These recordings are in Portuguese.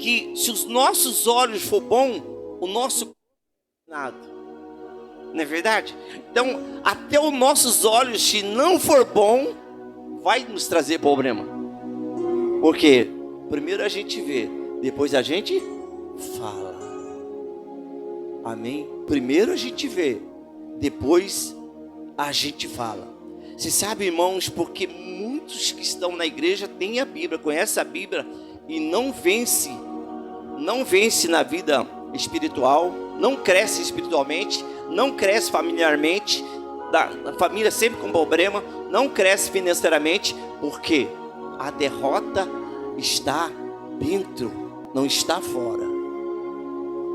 que se os nossos olhos for bom, o nosso nada. Não é verdade? Então, até os nossos olhos, se não for bom, vai nos trazer problema. Porque primeiro a gente vê, depois a gente fala. Amém? Primeiro a gente vê, depois a gente fala. Você sabe, irmãos, porque muitos que estão na igreja têm a Bíblia, conhecem a Bíblia e não vence na vida espiritual, não cresce espiritualmente, não cresce familiarmente, a família sempre com problema, não cresce financeiramente, porque a derrota está dentro, não está fora.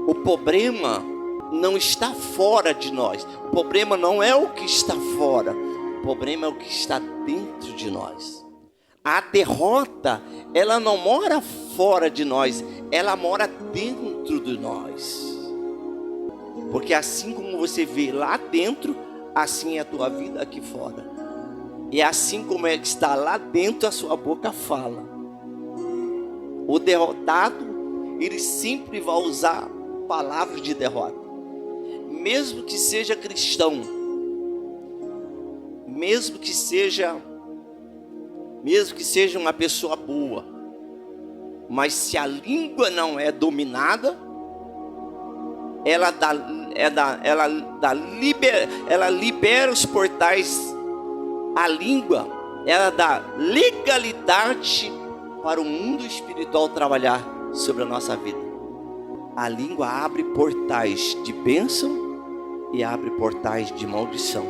O problema não está fora de nós. O problema não é o que está fora. O problema é o que está dentro de nós. A derrota, ela não mora fora de nós, ela mora dentro de nós. Porque assim como você vê lá dentro, assim é a tua vida aqui fora. E assim como é que está lá dentro, a sua boca fala. O derrotado, ele sempre vai usar palavras de derrota. Mesmo que seja cristão, mesmo que seja uma pessoa boa, mas se a língua não é dominada, ela libera os portais. A língua, ela dá legalidade para o mundo espiritual trabalhar sobre a nossa vida. A língua abre portais de bênção e abre portais de maldição.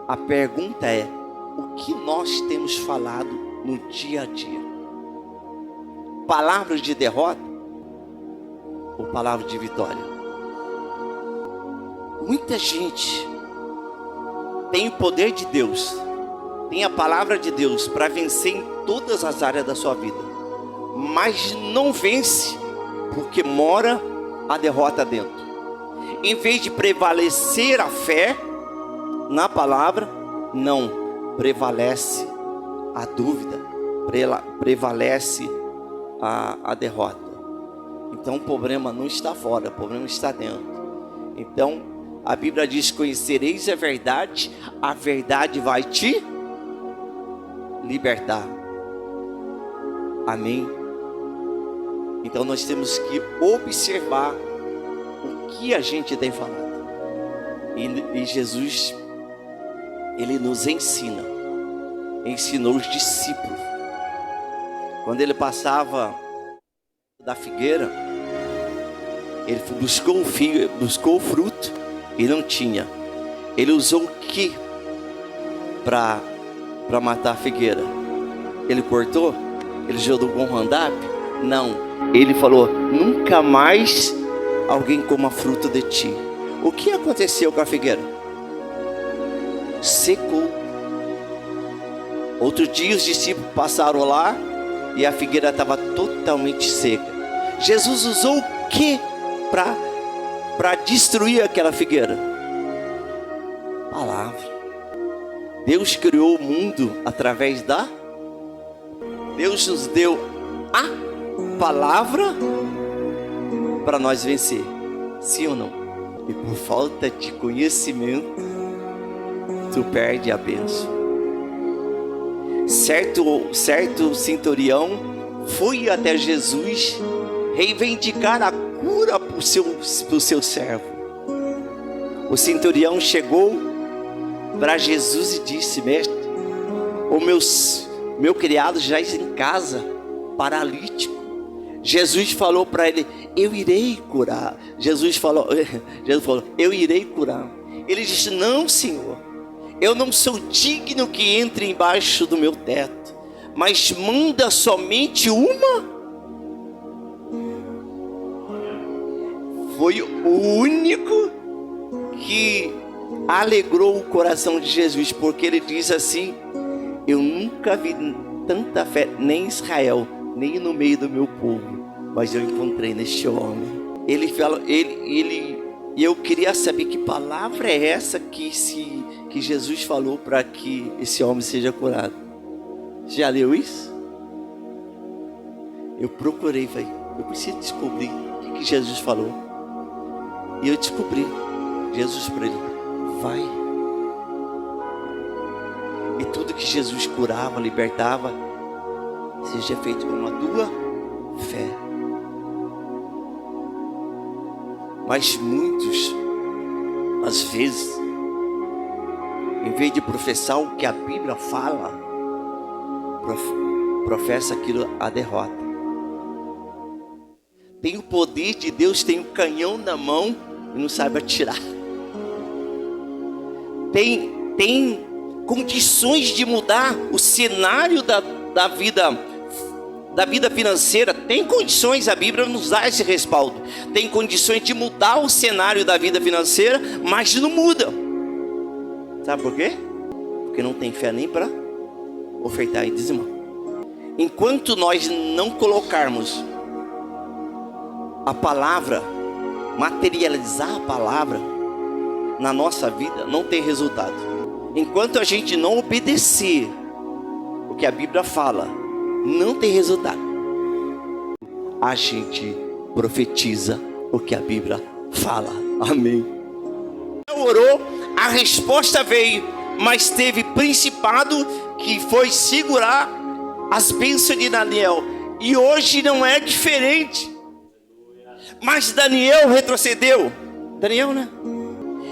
A pergunta é: o que nós temos falado no dia a dia? Palavras de derrota ou palavras de vitória? Muita gente tem o poder de Deus, tem a palavra de Deus para vencer em todas as áreas da sua vida, mas não vence porque mora a derrota dentro. Em vez de prevalecer a fé na palavra, não, prevalece a dúvida, prevalece a derrota. Então o problema não está fora, o problema está dentro. Então a Bíblia diz: conhecereis a verdade vai te libertar. Amém? Então nós temos que observar o que a gente tem falado. E Jesus, ele nos ensinou os discípulos. Quando ele passava da figueira, ele buscou o fruto e não tinha. Ele usou o que para matar a figueira? Ele cortou? Ele jogou com um handap? Não. Ele falou: nunca mais alguém coma fruto de ti. O que aconteceu com a figueira? Secou. Outro dia os discípulos passaram lá e a figueira estava totalmente seca. Jesus usou o que para destruir aquela figueira? Palavra. Deus criou o mundo através da... Deus nos deu a palavra para nós vencer. Sim ou não? E por falta de conhecimento, tu perde a bênção. Certo centurião foi até Jesus reivindicar a cura para o seu servo. O centurião chegou para Jesus e disse: mestre, o meu criado já está em casa, paralítico. Jesus falou para ele: eu irei curar. Jesus falou, eu irei curar. Ele disse: não, Senhor, eu não sou digno que entre embaixo do meu teto, mas manda somente uma. Foi o único que alegrou o coração de Jesus, porque ele diz assim: eu nunca vi tanta fé nem em Israel, nem no meio do meu povo, mas eu encontrei neste homem. Ele fala, e eu queria saber que palavra é essa que Jesus falou para que esse homem seja curado. Já leu isso? Eu procurei, falei, eu preciso descobrir o que Jesus falou. E eu descobri. Jesus para ele, vai. E tudo que Jesus curava, libertava, seja feito com a tua fé. Mas muitos, às vezes, em vez de professar o que a Bíblia fala, professa aquilo, a derrota. Tem o poder de Deus, tem o canhão na mão e não sabe atirar. Tem condições de mudar o cenário da vida financeira. Tem condições, a Bíblia nos dá esse respaldo. Tem condições de mudar o cenário da vida financeira, mas não muda. Sabe por quê? Porque não tem fé nem para ofertar e dizimar. Enquanto nós não colocarmos a palavra, materializar a palavra na nossa vida, não tem resultado. Enquanto a gente não obedecer o que a Bíblia fala, não tem resultado. A gente profetiza o que a Bíblia fala. Amém. Orou, a resposta veio, mas teve principado que foi segurar as bênçãos de Daniel. E hoje não é diferente. Mas Daniel retrocedeu. Daniel, né?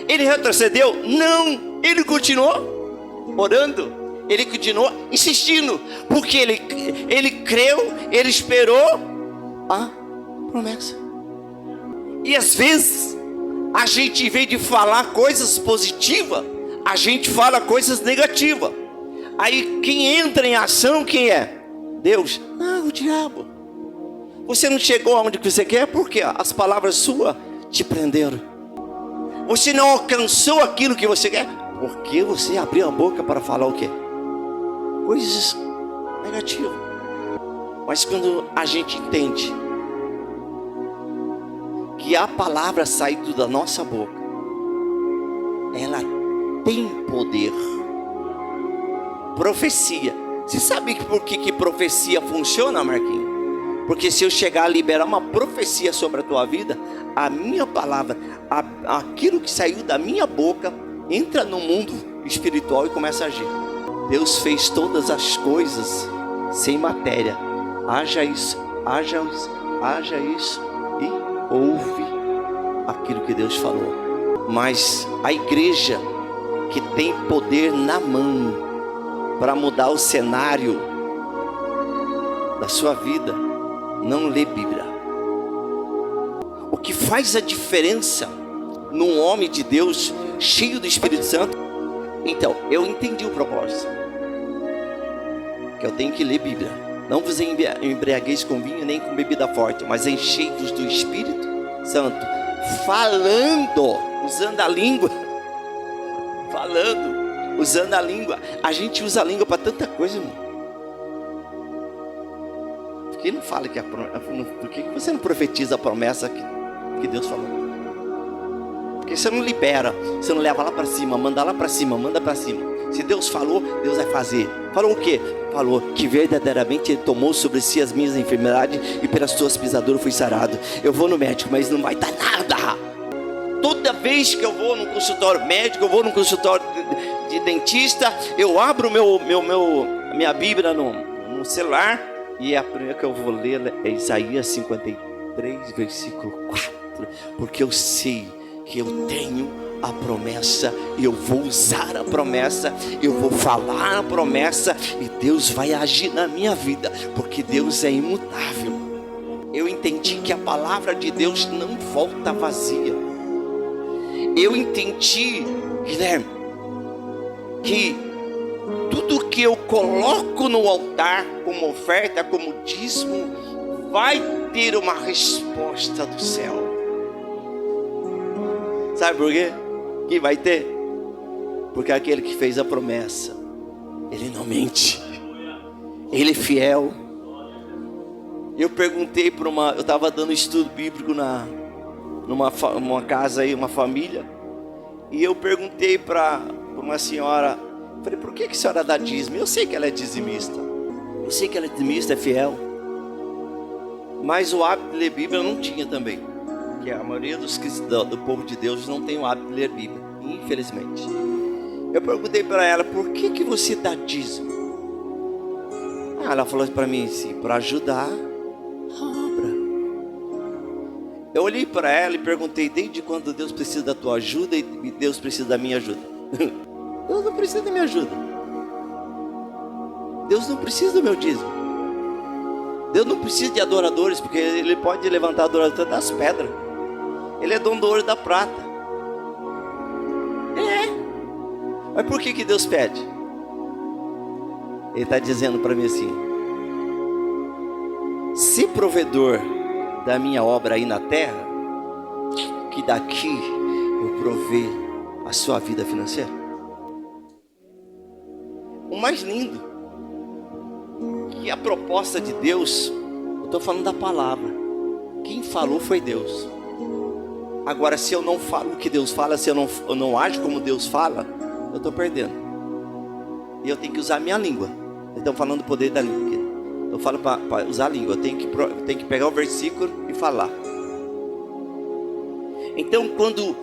Ele retrocedeu? Não. Ele continuou orando. Ele continuou insistindo. Porque ele creu, ele esperou a promessa. E às vezes, a gente, em vez de falar coisas positivas, a gente fala coisas negativas. Aí quem entra em ação, quem é? Deus. Ah, o diabo. Você não chegou aonde que você quer porque as palavras suas te prenderam. Você não alcançou aquilo que você quer porque você abriu a boca para falar o quê? Coisas negativas. Mas quando a gente entende que a palavra saindo da nossa boca, ela tem poder. Profecia. Você sabe por que profecia funciona, Marquinhos? Porque se eu chegar a liberar uma profecia sobre a tua vida, a minha palavra, aquilo que saiu da minha boca, entra no mundo espiritual e começa a agir. Deus fez todas as coisas sem matéria. Haja isso, haja isso, haja isso. E ouve aquilo que Deus falou. Mas a igreja que tem poder na mão para mudar o cenário da sua vida, não lê Bíblia. O que faz a diferença num homem de Deus cheio do Espírito Santo? Então, eu entendi o propósito, que eu tenho que ler Bíblia. Não vos embriagueis com vinho nem com bebida forte, mas enchei-vos do Espírito Santo, falando, usando a língua. Falando, usando a língua. A gente usa a língua para tanta coisa, irmão. Por que não fala que por que você não profetiza a promessa que Deus falou? Porque você não libera, você não leva lá para cima, manda lá para cima, manda para cima. Se Deus falou, Deus vai fazer. Falou o quê? Falou que verdadeiramente Ele tomou sobre si as minhas enfermidades e pelas tuas pisaduras fui sarado. Eu vou no médico, mas não vai dar nada. Toda vez que eu vou num consultório médico, eu vou num consultório de dentista, eu abro minha Bíblia no celular. E a primeira que eu vou ler é Isaías 53, versículo 4. Porque eu sei que eu tenho a promessa, eu vou usar a promessa, eu vou falar a promessa, e Deus vai agir na minha vida, porque Deus é imutável. Eu entendi que a palavra de Deus não volta vazia. Eu entendi, Guilherme, que tudo que eu coloco no altar como oferta, como dízimo, vai ter uma resposta do céu. Sabe por quê? Que vai ter? Porque aquele que fez a promessa, ele não mente, ele é fiel. Eu perguntei para eu estava dando estudo bíblico numa casa aí, uma família, e eu perguntei para uma senhora, falei, por que a senhora dá dízimo? Eu sei que ela é dizimista, eu sei que ela é dizimista, é fiel. Mas o hábito de ler Bíblia eu não tinha também. Porque a maioria dos cristãos, do povo de Deus, não tem o hábito de ler Bíblia, infelizmente. Eu perguntei para ela, por que você dá dízimo? Ela falou para mim assim, para ajudar a obra. Eu olhei para ela e perguntei, desde quando Deus precisa da tua ajuda e Deus precisa da minha ajuda? Deus não precisa da minha ajuda. Deus não precisa do meu dízimo. Deus não precisa de adoradores, porque Ele pode levantar adoradores das pedras. Ele é dono do ouro e da prata. Mas por que Deus pede? Ele está dizendo para mim assim, se provedor da minha obra aí na terra, que daqui eu provê a sua vida financeira. O mais lindo, que a proposta de Deus, eu estou falando da palavra, quem falou foi Deus. Agora, se eu não falo o que Deus fala, se eu não ajo como Deus fala, eu estou perdendo. E eu tenho que usar a minha língua. Estão falando do poder da língua aqui. Eu falo para usar a língua. Eu tenho que pegar o versículo e falar. Então, quando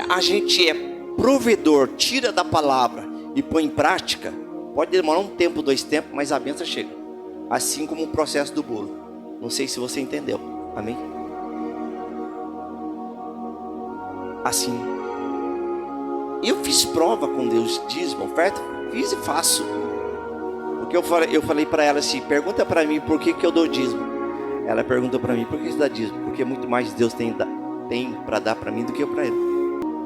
a gente é provedor, tira da palavra e põe em prática, pode demorar um tempo, 2 tempos, mas a bênção chega. Assim como o processo do bolo. Não sei se você entendeu. Amém? Assim. Eu fiz prova com Deus, dízimo, oferta, fiz e faço. Porque eu falei para ela assim, pergunta para mim por que eu dou dízimo. Ela perguntou para mim, por que você dá dízimo? Porque muito mais Deus tem para dar para mim do que eu para ele.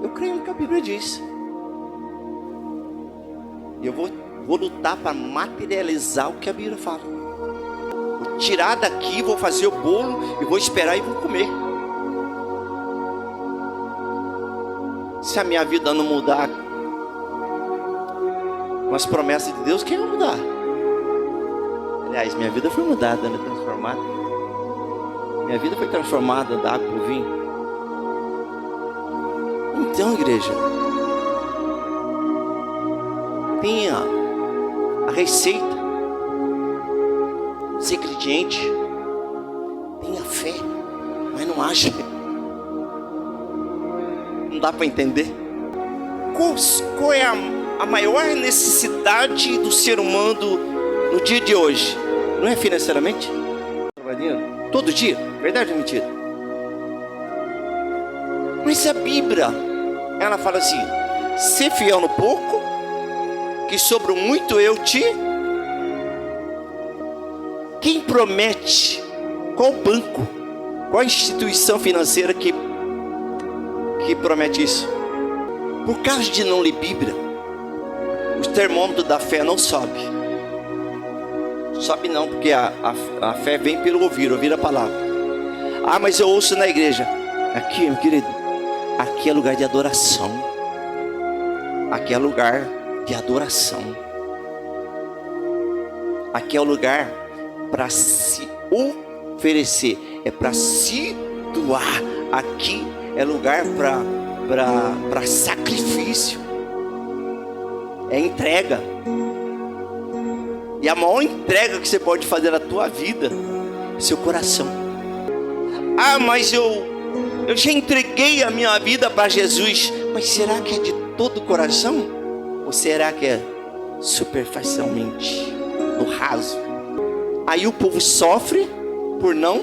Eu creio no que a Bíblia diz. E eu vou lutar para materializar o que a Bíblia fala. Vou tirar daqui, vou fazer o bolo e vou esperar e vou comer. Se a minha vida não mudar com as promessas de Deus, quem vai mudar? Aliás, minha vida foi mudada, né? Transformada. Minha vida foi transformada da água para o vinho. Então, igreja, tenha a receita, os ingredientes, tenha fé, mas não acha. Não dá para entender. Qual é a maior necessidade do ser humano no dia de hoje? Não é financeiramente? Trabalhando todo dia? Verdade ou mentira? Mas a Bíblia, ela fala assim, ser fiel no pouco, que sobre o muito eu te... Quem promete? Qual banco? Qual instituição financeira que promete isso? Por causa de não ler Bíblia, o termômetro da fé não sobe. Sobe não, porque a fé vem pelo ouvir a palavra. Ah, mas eu ouço na igreja. Aqui, meu querido, aqui é lugar de adoração. Aqui é lugar de adoração. Aqui é o lugar para se oferecer, é para se doar. Aqui é lugar para sacrifício, é entrega. E a maior entrega que você pode fazer na tua vida é seu coração. Ah, mas eu já entreguei a minha vida para Jesus. Mas será que é de todo o coração? Ou será que é superficialmente, no raso? Aí o povo sofre por não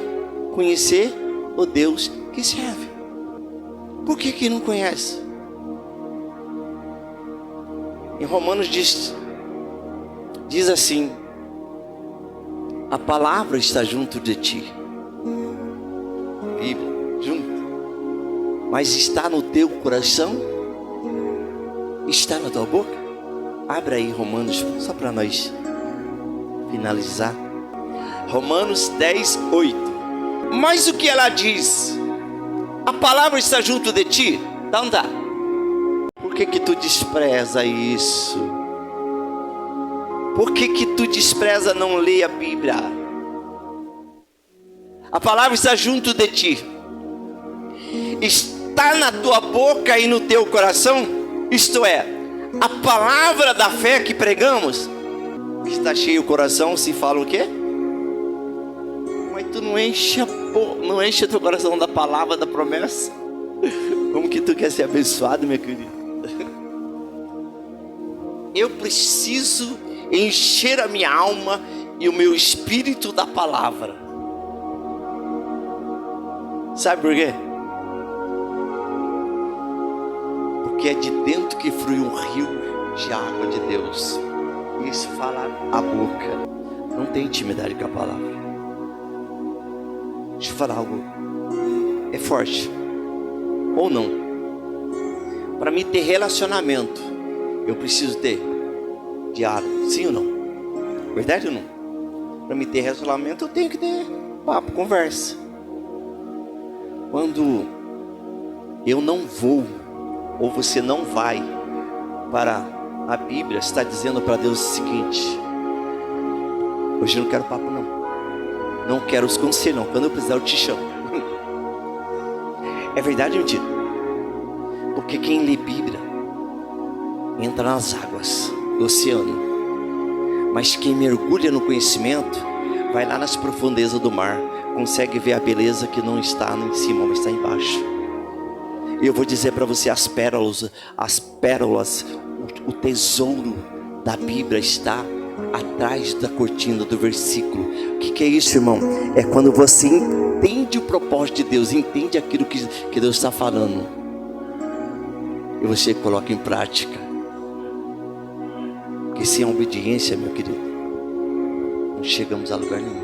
conhecer o Deus que serve. Por que não conhece? Em Romanos diz assim, a palavra está junto de ti. Bíblia, junto. Mas está no teu coração? Está na tua boca? Abre aí Romanos, só para nós finalizar. Romanos 10, 8. Mas o que ela diz? A palavra está junto de ti? Então dá. Por que tu despreza isso? Por que tu despreza não ler a Bíblia? A palavra está junto de ti. Está na tua boca e no teu coração? Isto é, a palavra da fé que pregamos. Está cheio o coração, se fala o quê? Mas tu não enche teu coração da palavra, da promessa, como que tu quer ser abençoado, minha querida? Eu preciso encher a minha alma e o meu espírito da palavra. Sabe por quê? Porque é de dentro que flui um rio de água de Deus. Isso fala a boca. Não tem intimidade com a palavra. Deixa eu falar algo. É forte. Ou não. Para mim ter relacionamento, eu preciso ter diálogo. Sim ou não? Verdade ou não? Para mim ter relacionamento, eu tenho que ter papo, conversa. Quando eu não vou, ou você não vai para a Bíblia, está dizendo para Deus o seguinte: hoje eu não quero papo não. Não quero os conselhos não. Quando eu precisar eu te chamo. É verdade ou mentira? Porque quem lê Bíblia entra nas águas do oceano. Mas quem mergulha no conhecimento vai lá nas profundezas do mar. Consegue ver a beleza que não está em cima, mas está embaixo. E eu vou dizer para você, as pérolas, o tesouro da Bíblia está atrás da cortina do versículo. O que é isso, irmão? É quando você entende o propósito de Deus, entende aquilo que Deus está falando, e você coloca em prática. Porque sem a obediência, meu querido, não chegamos a lugar nenhum.